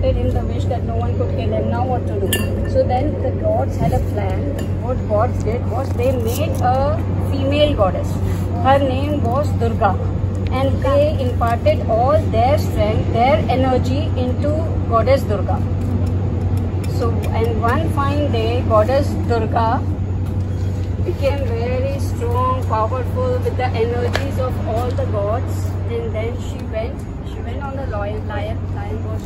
granted him the wish that no one could kill him. Now what to do? So then the gods had a plan. What gods did was they made a female goddess. Her name was Durga, and they imparted all their strength, their energy into goddess Durga. So, and one fine day, goddess Durga became very strong, powerful with the energies of all the gods, and then she went on the lion was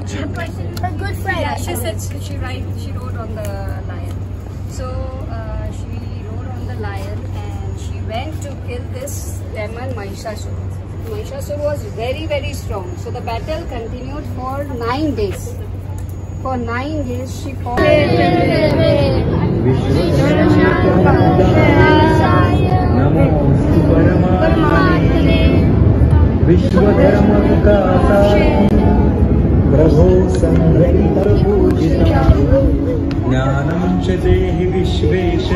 A good friend. yeah, she said she wrote on the lion. So she rode on the lion and she went to kill this demon Mahishasur. Mahishasur was very, very strong. So the battle continued for 9 days. For 9 days she fought. प्रभो संहृतिपूजिता ज्ञानं च देहि विश्वेश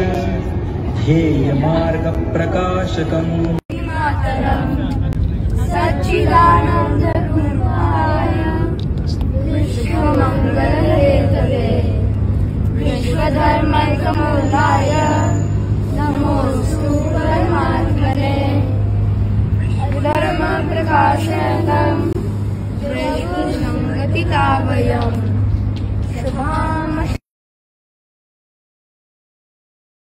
ध्येय मार्ग प्रकाशकम् सच्चिदानंद रूपाय विश्वमंगलहेतवे विश्वधर्मैकमूलाय नमोऽस्तु परमात्मने धर्म प्रकाशकम् वयम् शुभां